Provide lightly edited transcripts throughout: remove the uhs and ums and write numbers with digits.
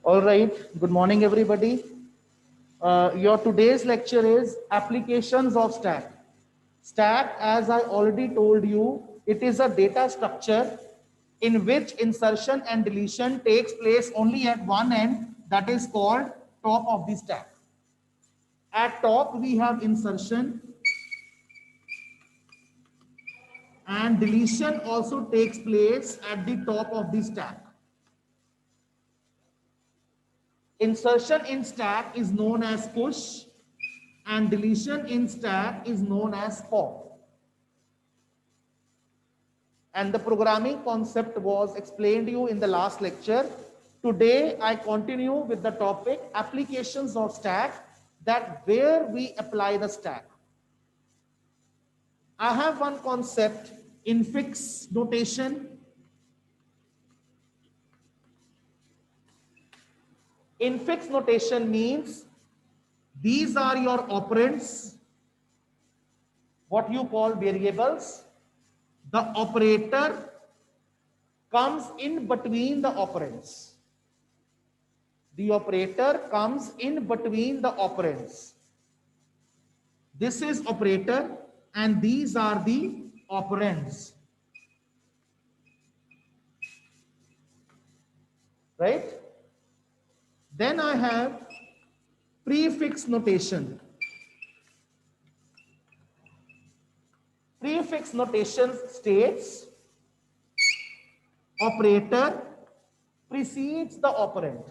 All right. Good morning, everybody. Your today's lecture is applications of stack. Stack, as I already told you, it is a data structure in which insertion and deletion takes place only at one end, that is called top of the stack. At top, we have insertion, and deletion also takes place at the top of the stack. Insertion in stack is known as push, and deletion in stack is known as pop. And the programming concept was explained to you in the last lecture. Today I continue with the topic applications of stack, that where we apply the stack. I have one concept, infix notation. Infix notation means these are your operands, what you call variables. The operator comes in between the operands. The operator comes in between the operands. This is operator and these are the operands. Right? Then I have prefix notation. Prefix notation states operator precedes the operand.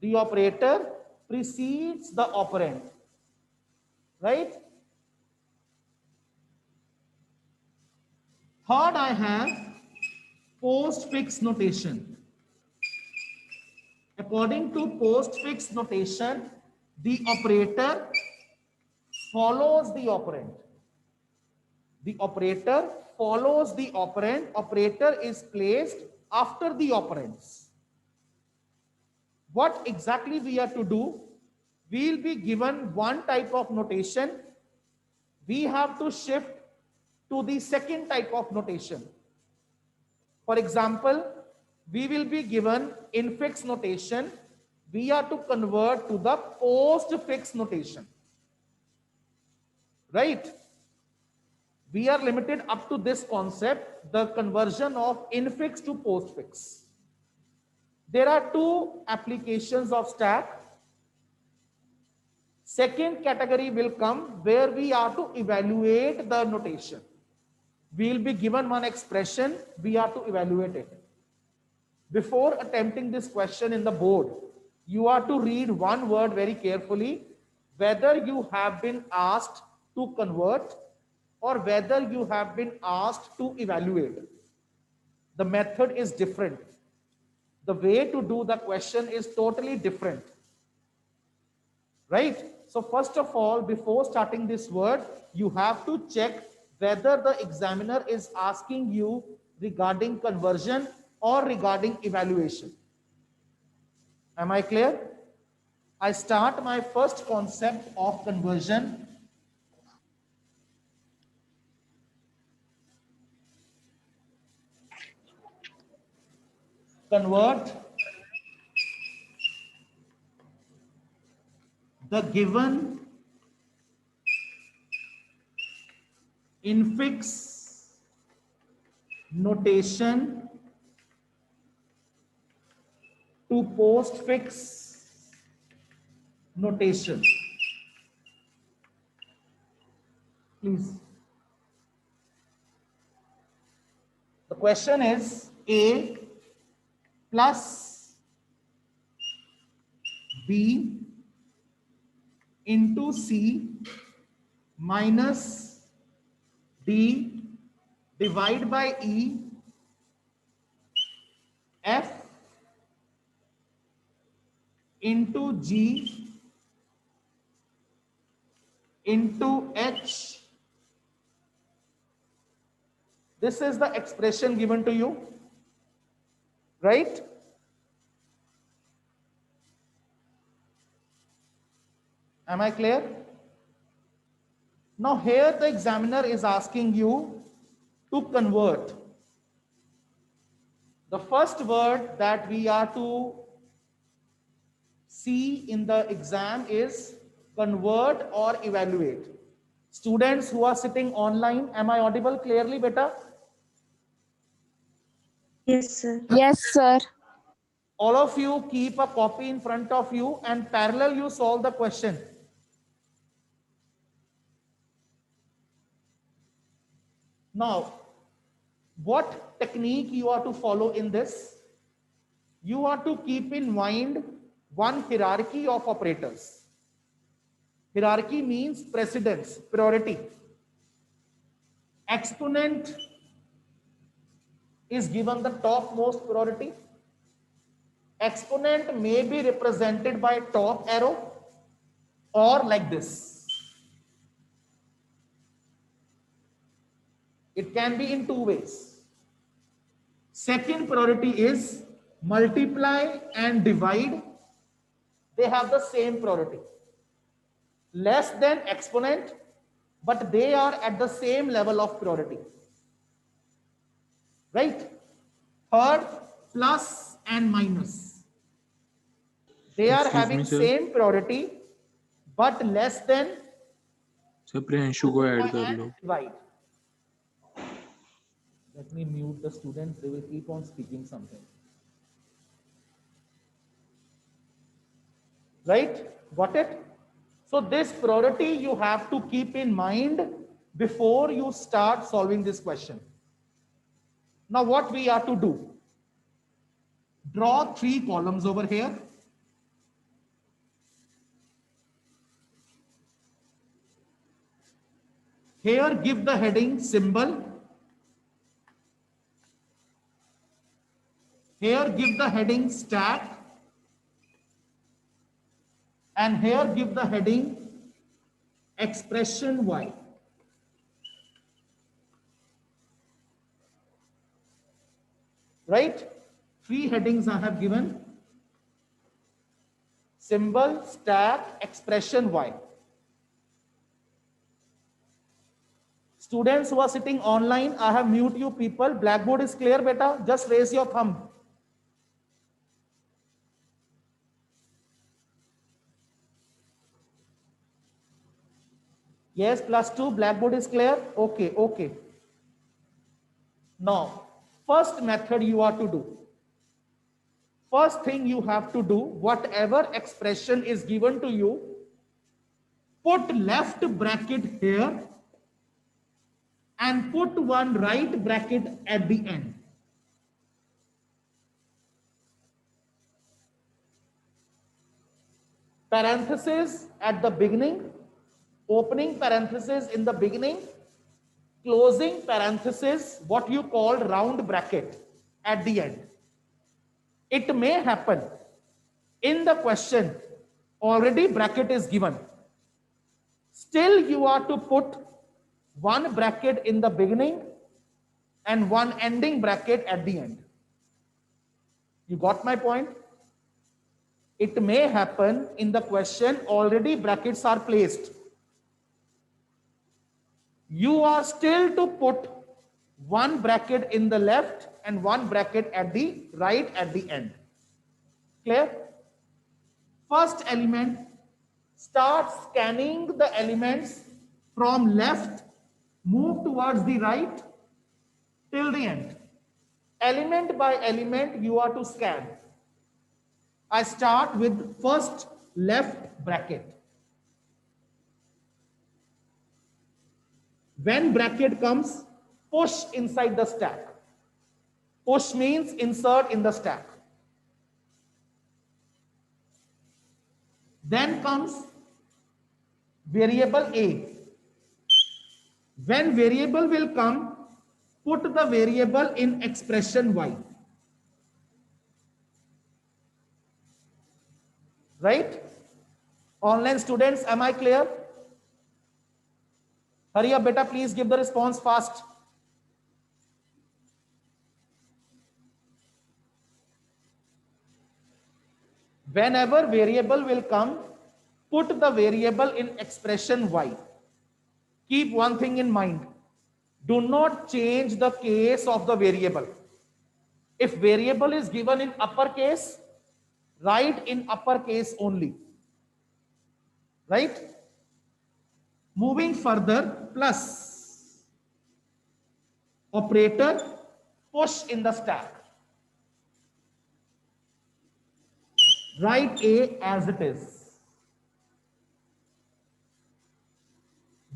The operator precedes the operand. Right? Third, I have postfix notation. According to postfix notation, the operator follows the operand. The operator follows the operand. Operator is placed after the operands. What exactly we are to do? We will be given one type of notation. We have to shift to the second type of notation. For example, we will be given infix notation. We are to convert to the postfix notation. Right? We are limited up to this concept, the conversion of infix to postfix. There are two applications of stack. Second category will come where we are to evaluate the notation. We will be given one expression, we are to evaluate it. Before attempting this question in the board, you are to read one word very carefully, whether you have been asked to convert or whether you have been asked to evaluate. The method is different. The way to do the question is totally different. Right? So first of all, before starting this word, you have to check whether the examiner is asking you regarding conversion or regarding evaluation. Am I clear? I start my first concept of conversion. Convert the given infix notation to postfix notation. Please. The question is A plus B into C minus D divide by E F into G into H. This is the expression given to you, right? Am I clear? Now here the examiner is asking you to convert. The first word that we are to C in the exam is convert or evaluate. Students who are sitting online, am I audible clearly, beta? Yes, sir. Yes, sir. All of you keep a copy in front of you and parallel you solve the question. Now, what technique you are to follow in this? You are to keep in mind one hierarchy of operators. Hierarchy means precedence, priority. Exponent is given the topmost priority. Exponent may be represented by top arrow or like this. It can be in two ways. Second priority is multiply and divide. They have the same priority. Less than exponent, but they are at the same level of priority. Right? Third, plus and minus. They are Excuse me, having sir. same priority, but less than sir Priyanshu को add कर and low. divide. Let me mute the students. They will keep on speaking something. Right? Got it? So this priority you have to keep in mind before you start solving this question. Now what we are to do? Draw 3 columns over here. Here give the heading symbol. Here give the heading stack. And here give the heading expression y. Right? 3 headings I have given. Symbol, stack, expression y. Students who are sitting online, I have mute you people. Blackboard is clear, beta. Just raise your thumb. Yes, +2, Blackboard is clear. Okay, okay. Now, first method you are to do. First thing you have to do, whatever expression is given to you, put left bracket here and put one right bracket at the end. Parenthesis at the beginning, opening parenthesis in the beginning, closing parenthesis, what you call round bracket at the end. It may happen in the question already bracket is given. Still you are to put one bracket in the beginning and one ending bracket at the end. You got my point? It may happen in the question already brackets are placed. You are still to put one bracket in the left and one bracket at the right at the end. Clear? First element, start scanning the elements from left, move towards the right till the end. Element by element you are to scan. I start with first left bracket. When bracket comes, push inside the stack. Push means insert in the stack. Then comes variable A. When variable will come, put the variable in expression y. Right? Online students, am I clear? Hurry up, beta, please give the response fast. Whenever variable will come, put the variable in expression y. Keep one thing in mind. Do not change the case of the variable. If variable is given in uppercase, write in uppercase only, right? Moving further, plus operator, push in the stack, write A as it is.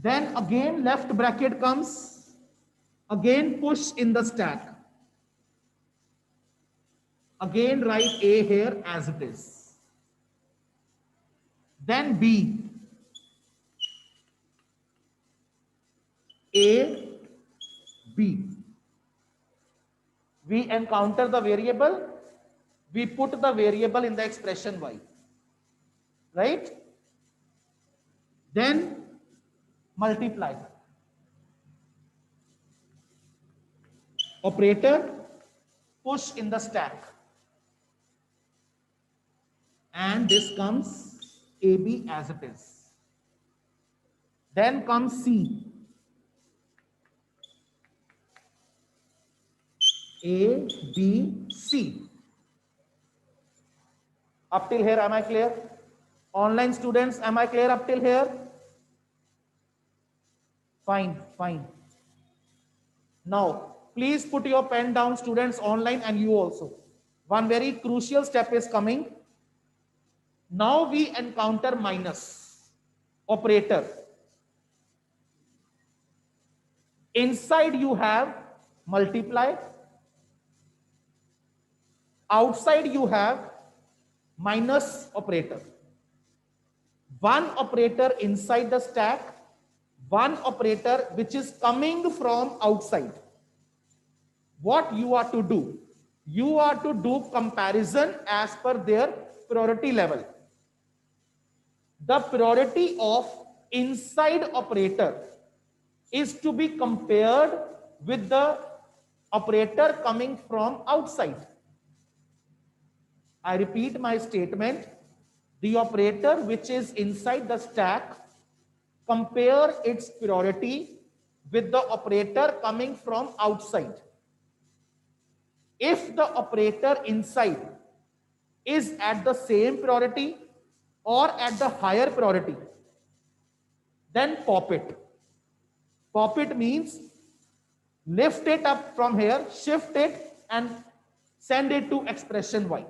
Then again left bracket comes, again push in the stack, again write A here as it is. Then B, A, B. We encounter the variable, we put the variable in the expression y, right? Then multiply. Operator, push in the stack. And this comes AB as it is. Then comes C. A, B, C. Up till here, am I clear? Online students, am I clear up till here? Fine, fine. Now, please put your pen down, students online, and you also. One very crucial step is coming. Now we encounter minus operator. Inside you have multiply. Outside you have minus operator. One operator inside the stack, one operator which is coming from outside. What you are to do? You are to do comparison as per their priority level. The priority of inside operator is to be compared with the operator coming from outside. I repeat my statement. The operator which is inside the stack, compare its priority with the operator coming from outside. If the operator inside is at the same priority or at the higher priority, then pop it. Pop it means lift it up from here, shift it and send it to expression y.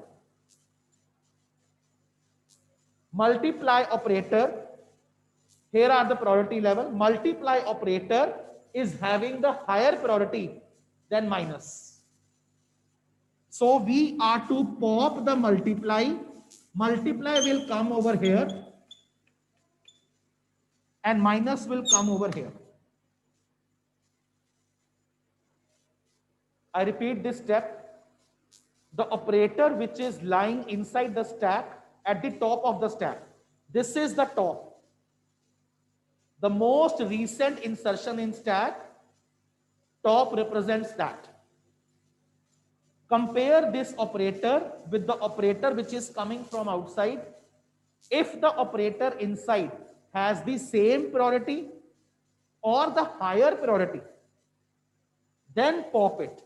Multiply operator, here are the priority level. Multiply operator is having the higher priority than minus. So we are to pop the multiply. Multiply will come over here and minus will come over here. I repeat this step. The operator which is lying inside the stack at the top of the stack. This is the top. The most recent insertion in stack, top represents that. Compare this operator with the operator which is coming from outside. If the operator inside has the same priority or the higher priority, then pop it.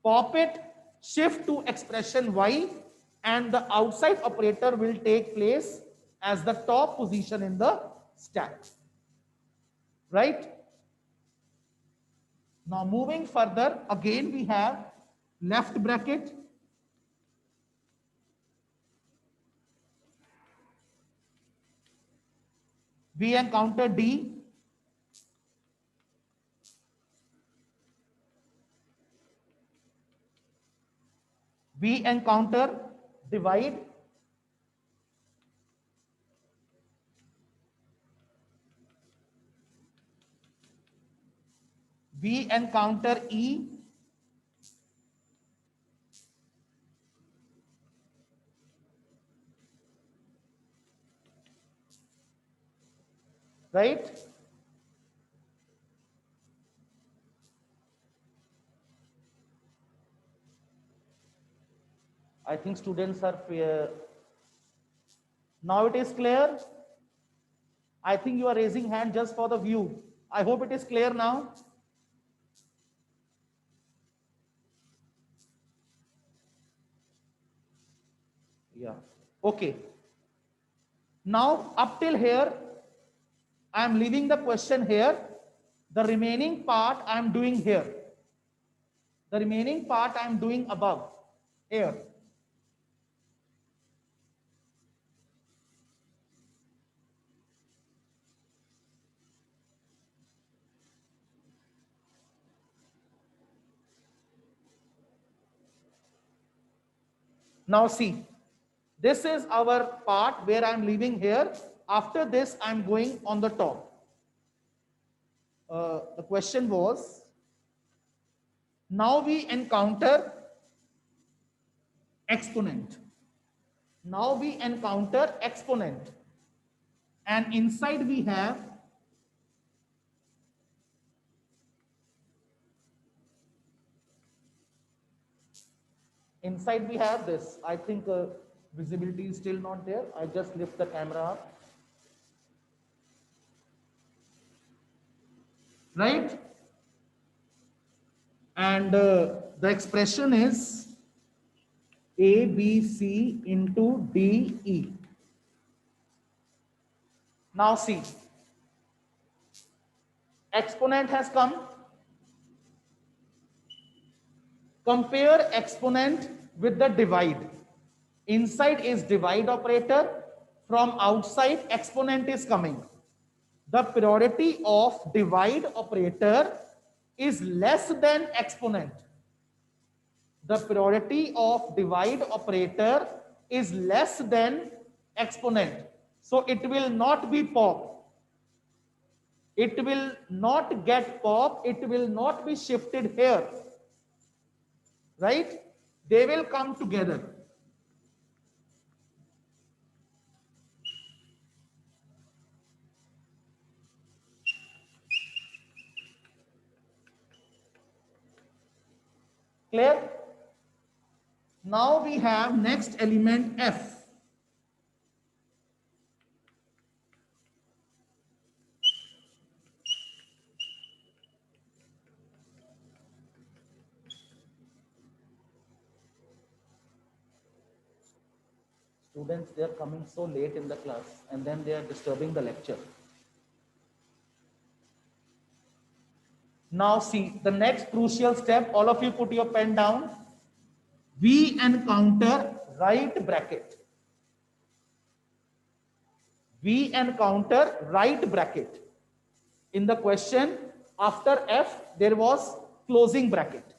Pop it, shift to expression y, and the outside operator will take place as the top position in the stack. Right? Now moving further, again we have left bracket. We encounter D. We encounter divide. We encounter E. Right? I think students are now it is clear. I think you are raising hand just for the view. I hope it is clear now. Yeah. Okay. Now up till here, I am leaving the question here. The remaining part I am doing here. The remaining part I am doing above here. Now see, this is our part where I am leaving here. After this, I am going on the top. The question was, now we encounter exponent. Now we encounter exponent. And inside we have this. I think visibility is still not there. I just lift the camera up. Right? And the expression is A, B, C into D, E. Now see, exponent has come. Compare exponent with the divide. Inside is divide operator. From outside, exponent is coming. The priority of divide operator is less than exponent. The priority of divide operator is less than exponent. So it will not be pop. It will not get pop. It will not be shifted here. Right? They will come together. Clear? Now we have next element F. Students, they are coming so late in the class and then they are disturbing the lecture. Now see, the next crucial step, all of you put your pen down. We encounter right bracket. We encounter right bracket. In the question, after F, there was closing bracket.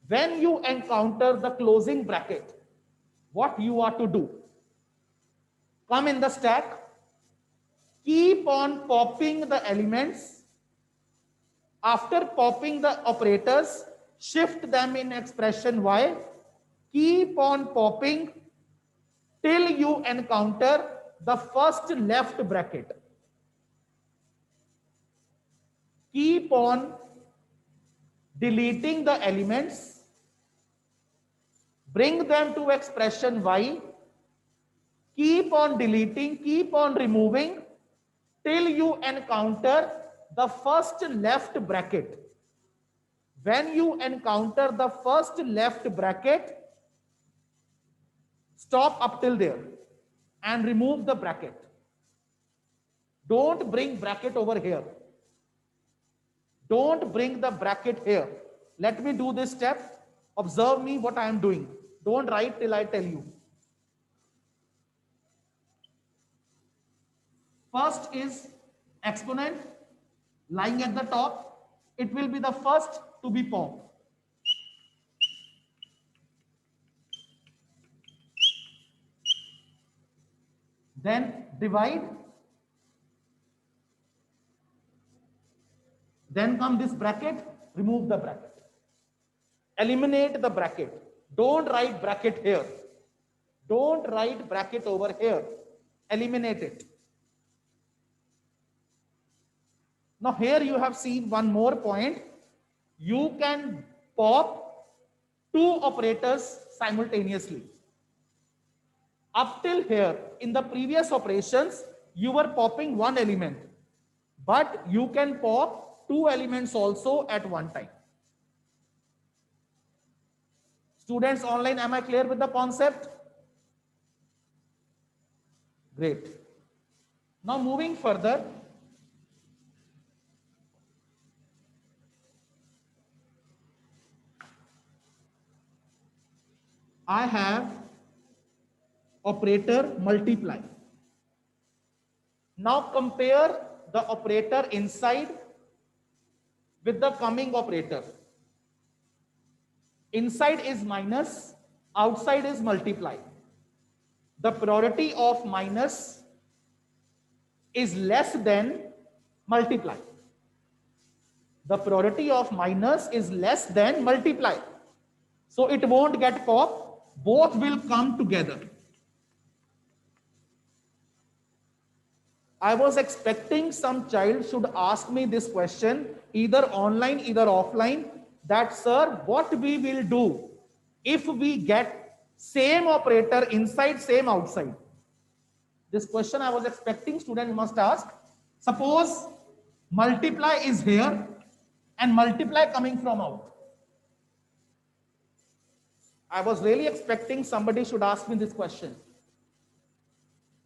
When you encounter the closing bracket, what you are to do? Come in the stack, keep on popping the elements. After popping the operators, shift them in expression Y. Keep on popping till you encounter the first left bracket. Keep on deleting the elements. Bring them to expression Y. Keep on deleting, keep on removing till you encounter the first left bracket. When you encounter the first left bracket, stop up till there and remove the bracket. Don't bring bracket over here. Don't bring the bracket here. Let me do this step. Observe me what I am doing. Don't write till I tell you. First is exponent lying at the top. It will be the first to be popped. Then divide. Then come this bracket, remove the bracket. Eliminate the bracket. Don't write bracket here. Don't write bracket over here. Eliminate it. Now here you have seen one more point. You can pop two operators simultaneously. Up till here, in the previous operations, you were popping one element. But you can pop two elements also at one time. Students online, am I clear with the concept? Great. Now moving further, I have operator multiply. Now compare the operator inside with the coming operator. Inside is minus, outside is multiply. The priority of minus is less than multiply. The priority of minus is less than multiply. So it won't get pop, both will come together. I was expecting some child should ask me this question, either online, either offline, that sir, what we will do if we get same operator inside, same outside? This question I was expecting student must ask. Suppose multiply is here and multiply coming from out. I was really expecting somebody should ask me this question.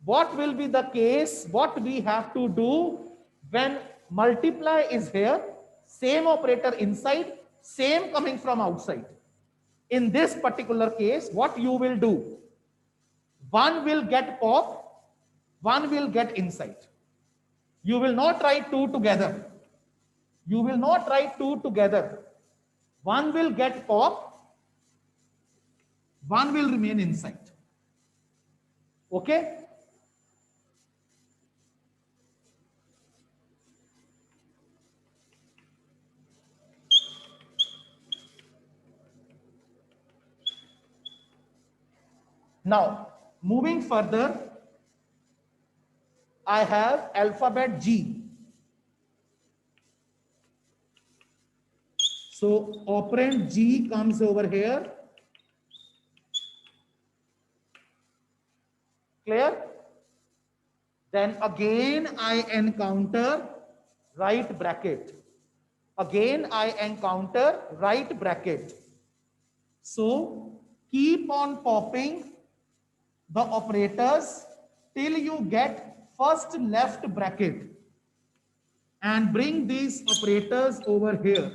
What will be the case, what we have to do when multiply is here, same operator inside, same coming from outside? In this particular case, what you will do? One will get pop, one will get inside. You will not write two together. You will not write two together. One will get pop, one will remain inside. Okay? Now, moving further, I have alphabet G. So operand G comes over here. Clear? Then again I encounter right bracket. Again I encounter right bracket. So keep on popping the operators till you get first left bracket and bring these operators over here.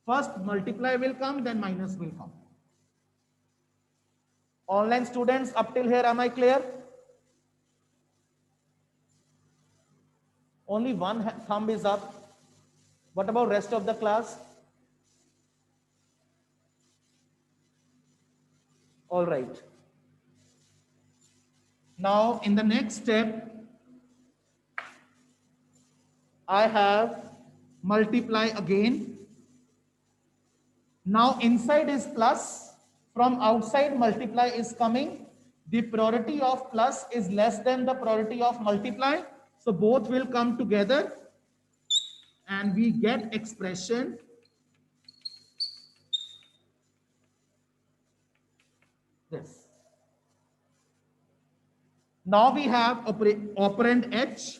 First multiply will come, then minus will come. Online students, up till here, am I clear? Only one thumb is up. What about rest of the class? All right. Now, in the next step, I have multiply again. Now, inside is plus. From outside, multiply is coming. The priority of plus is less than the priority of multiply. So, both will come together and we get expression this. Now we have operand H.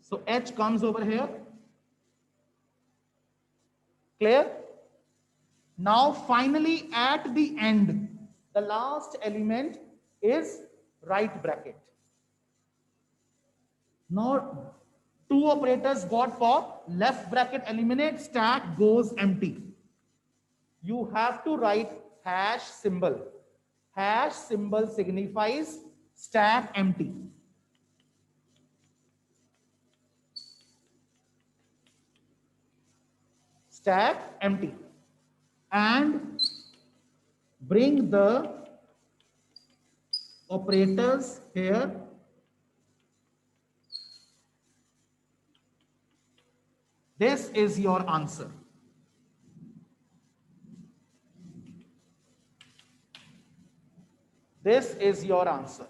So H comes over here. Clear? Now finally at the end, the last element is right bracket. Now two operators got pop, left bracket eliminates, stack goes empty. You have to write hash symbol. Hash symbol signifies stack empty. Stack empty. And bring the operators here. This is your answer. This is your answer.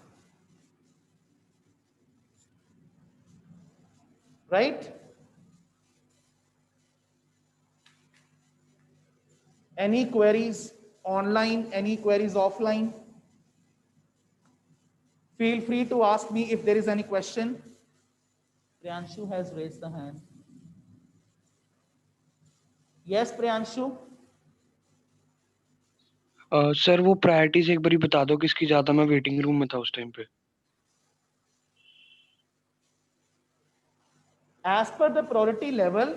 Right? Any queries online, any queries offline? Feel free to ask me if there is any question. Priyanshu has raised the hand. Yes, Priyanshu. Sir वो priorities एक बारी बता दो किसकी ज्यादा, मैं waiting room में था उस टाइम पे. As per the priority level,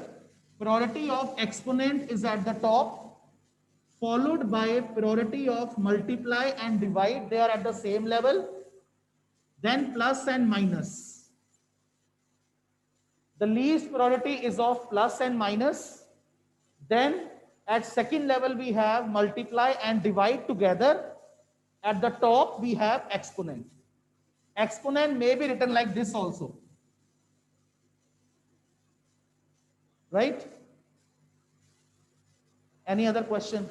priority of exponent is at the top, followed by priority of multiply and divide. They are at the same level. Then plus and minus. The least priority is of plus and minus. Then at second level we have multiply and divide together. At the top we have exponent. Exponent may be written like this also. Right? Any other question?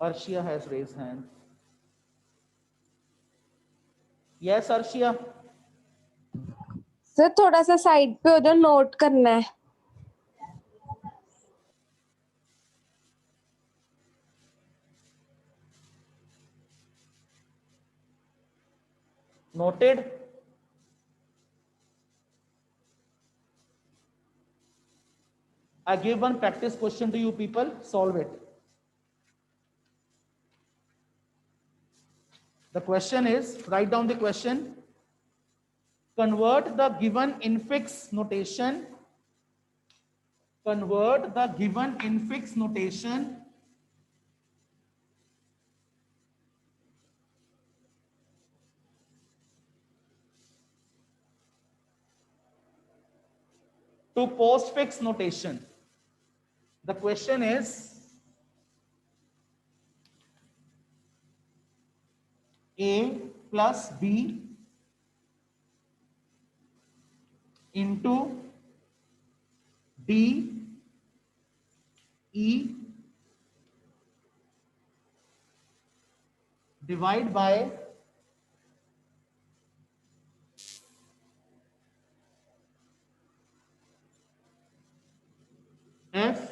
Arshia has raised hand. Yes, Arshia. Sir थोड़ा सा side पे उधर note करना है. Noted. I give one practice question to you people. Solve it. The question is, write down the question. Convert the given infix notation. Convert the given infix notation to postfix notation. The question is A plus B into D E divide by F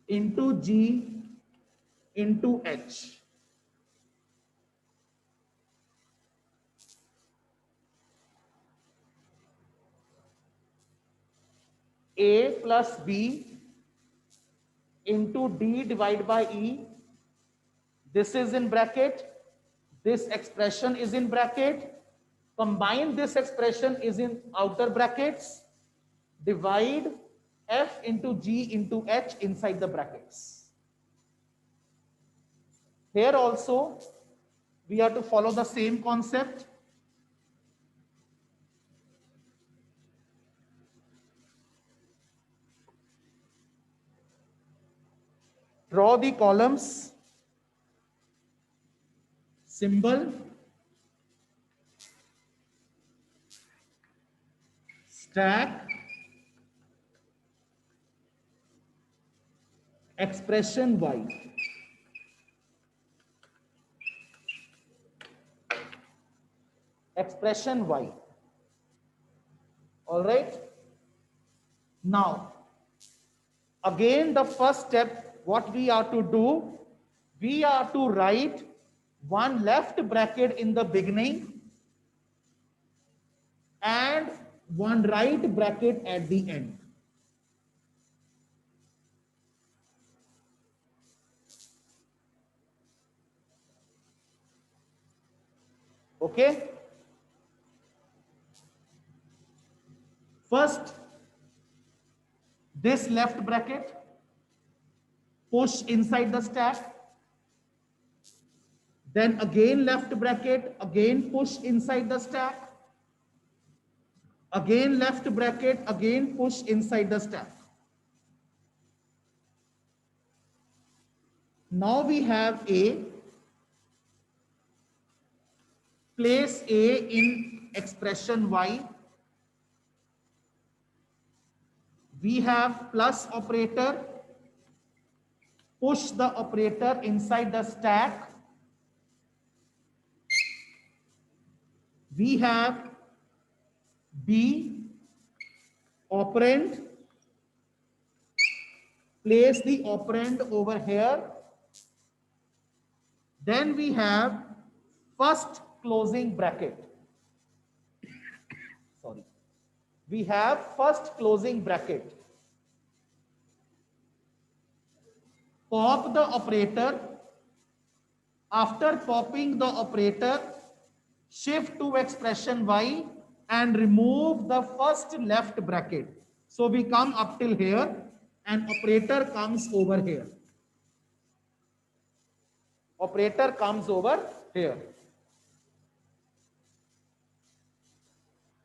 into G into H. A plus B into D divided by E. This is in bracket. This expression is in bracket. Combine this expression is in outer brackets. Divide F into G into H inside the brackets. Here also, we have to follow the same concept. Draw the columns, symbol, stack, expression Y. Expression Y. All right. Now, again, the first step, what we are to do, we are to write one left bracket in the beginning and one right bracket at the end. Okay. First, this left bracket, push inside the stack. Then again left bracket, again push inside the stack. Again left bracket, again push inside the stack. Now we have A. Place A in expression Y. We have plus operator. Push the operator inside the stack. We have B operand place the operand over here. Then we have first closing bracket. Sorry. We have first closing bracket. Pop the operator. After popping the operator, shift to expression y and remove the first left bracket. So we come up till here and operator comes over here. Operator comes over here.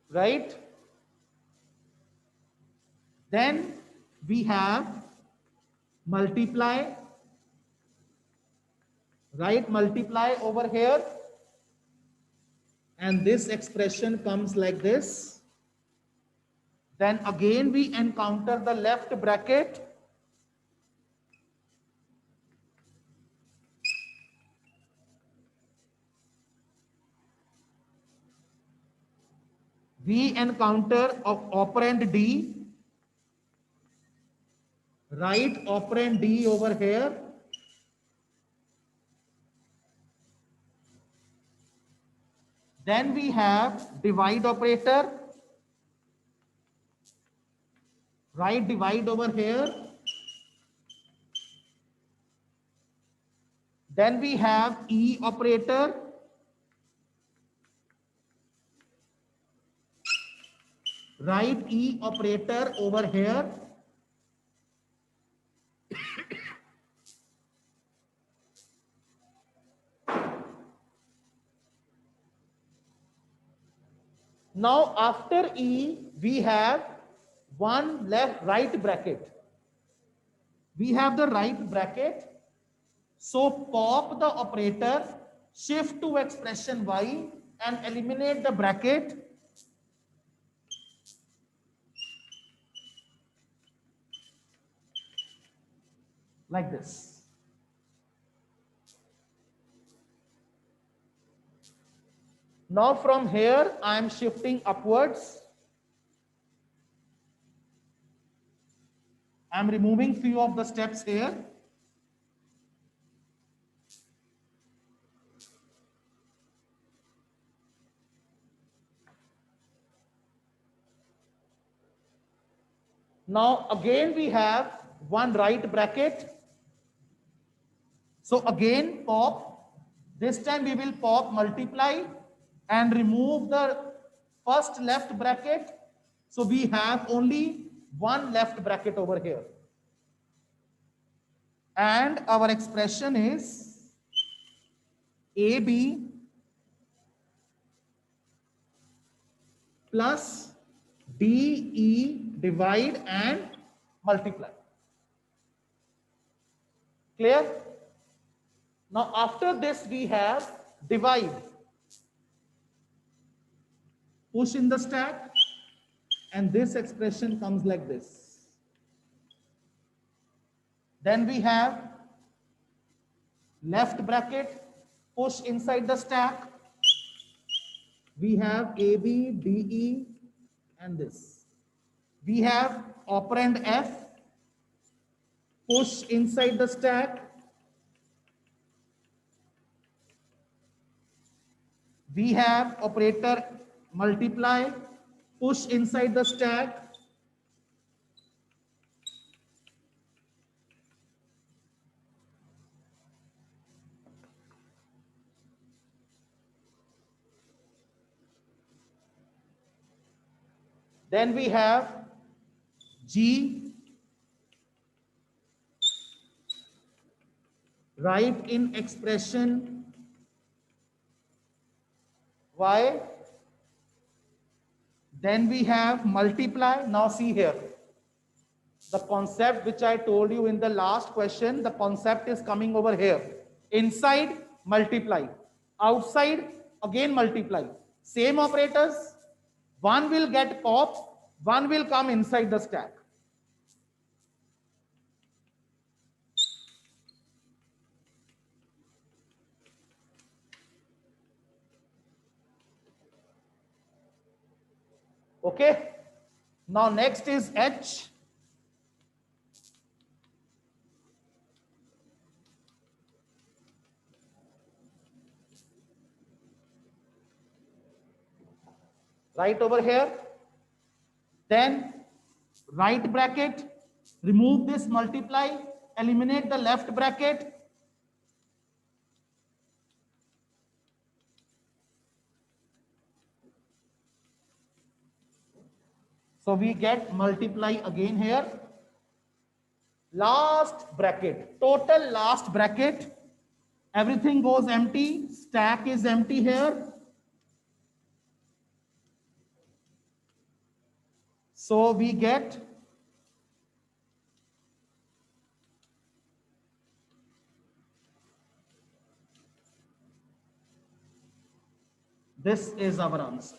Right? Then we have multiply. Right? Multiply over here. And this expression comes like this. Then again we encounter the left bracket. We encounter operand D. Write operand D over here. Then we have divide operator. Write divide over here. Then we have E operator. Write E operator over here. Now after E, we have one right bracket. We have the right bracket. So pop the operator, shift to expression y and eliminate the bracket. Like this. Now from here, I am shifting upwards. I am removing few of the steps here. Now again we have one right bracket. So again pop. This time we will pop multiply and remove the first left bracket. So we have only one left bracket over here. And our expression is AB plus DE divide and multiply. Clear? Now after this we have divide. Push in the stack and this expression comes like this. Then we have left bracket, push inside the stack. We have AB, DE and this. We have operand F, push inside the stack. We have operator multiply, push inside the stack. Then we have G, write in expression Y. Then we have multiply. Now see here. The concept which I told you in the last question, the concept is coming over here. Inside, multiply. Outside, again multiply. Same operators. One will get pop, one will come inside the stack. Okay. Now next is H. right over here. Then right bracket, remove this multiply, eliminate the left bracket. So we get multiply again here. Last bracket, total last bracket. Everything goes empty. Stack is empty here. So we get this is our answer.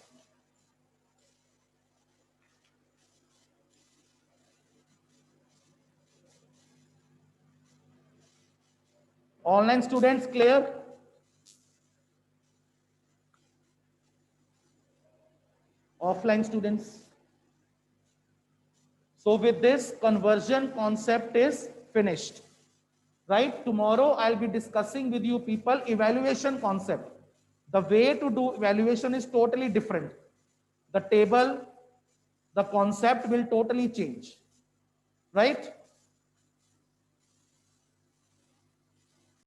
Online students, clear? Offline students. So with this, conversion concept is finished. Right? Tomorrow I'll be discussing with you people evaluation concept. The way to do evaluation is totally different. The table, the concept will totally change. Right?